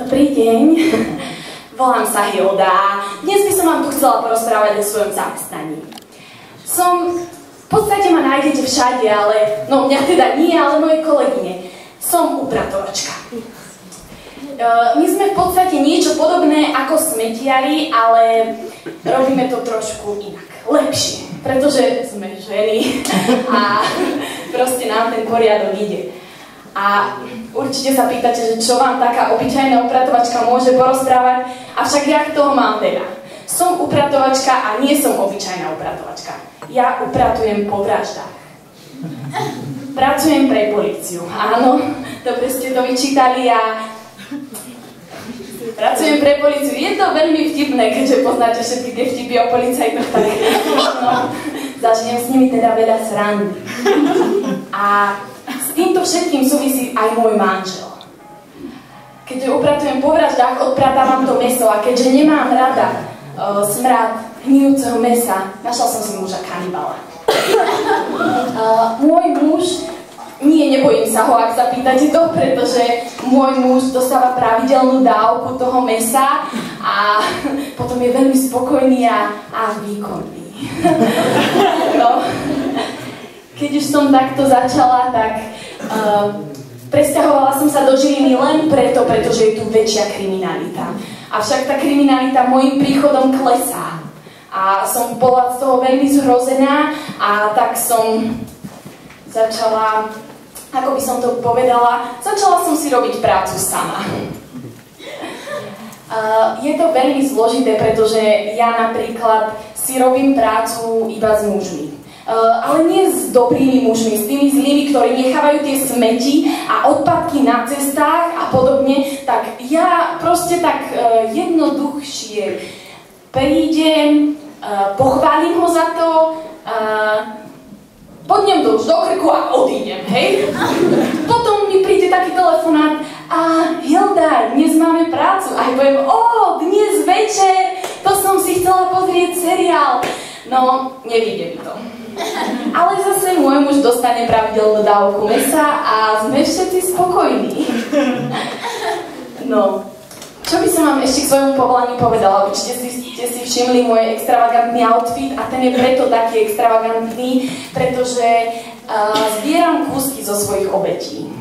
Dobrý deň, volám sa Hilda a dnes by som vám tu chcela porozprávať o svojom zamestnaní. V podstate ma nájdete všade, ale, no mňa teda nie, ale moje kolegyne. Som upratovačka. My sme v podstate niečo podobné ako smetiari, ale robíme to trošku inak, lepšie, pretože sme ženy a proste nám ten poriadok ide. A určite sa pýtate, že čo vám taká obyčajná upratovačka môže porozprávať, avšak ja toho mám veľa. Som upratovačka a nie som obyčajná upratovačka. Ja upratujem po vraždách. Pracujem pre políciu. Áno, dobre ste to vyčítali a pracujem pre políciu. Je to veľmi vtipné, keďže poznáte všetky tie vtipy o policajtoch, tak no, zažijem s nimi teda veľa srandy. A s týmto všetkým súvisí aj môj manžel. Keďže upratujem po vraždách, odpratávam to mäso a keďže nemám rada smrad hnijúceho mäsa, našla som si muža kanibala. Môj muž, nebojím sa ho, ak sa pýtate to, pretože môj muž dostáva pravidelnú dávku toho mäsa a potom je veľmi spokojný a výkonný. No. Keď už som takto začala, tak presťahovala som sa do Žiliny len preto, pretože je tu väčšia kriminalita. Avšak tá kriminalita môjim príchodom klesá. A som bola z toho veľmi zhrozená a tak som začala, ako by som to povedala, začala som si robiť prácu sama. Je to veľmi zložité, pretože ja napríklad si robím prácu iba s mužmi. Ale nie s dobrými mužmi, s tými zlými, ktorí nechávajú tie smeti a odpadky na cestách a podobne, tak ja proste tak jednoduchšie prídem, pochválim ho za to, podnem to už do krku a odídem, hej? Potom mi príde taký telefonát a Hilda, dnes máme prácu a ja poviem, dnes večer, to som si chcela pozrieť seriál. No, nevíde mi to. Ale zase môj muž dostane pravidelnú dávku mäsa a sme všetci spokojní. No, čo by som vám ešte k svojmu povolaniu povedala? Určite ste si všimli môj extravagantný outfit a ten je preto taký extravagantný, pretože zbieram kúsky zo svojich obetí.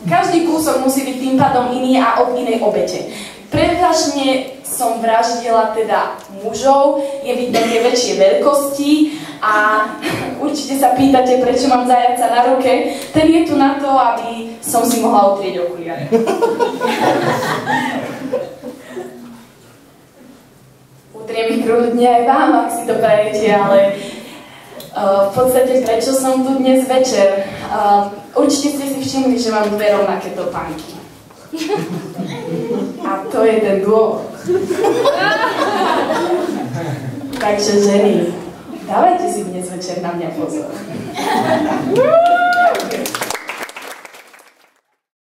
Každý kúsok musí byť tým pádom iný a od inej obete. Prevažne som vraždila teda mužov, je vidno tie väčšie veľkosti a určite sa pýtate, prečo mám zajaca na ruke. Ten je tu na to, aby som si mohla utrieť okuliare. Utriem ich kľudne aj vám, ak si to prajete, ale v podstate prečo som tu dnes večer? Určite ste si všimli, že mám dve rovnaké topánky. A to je ten dôvod. Takže ženy, dávajte si dnes večer na mňa pozor.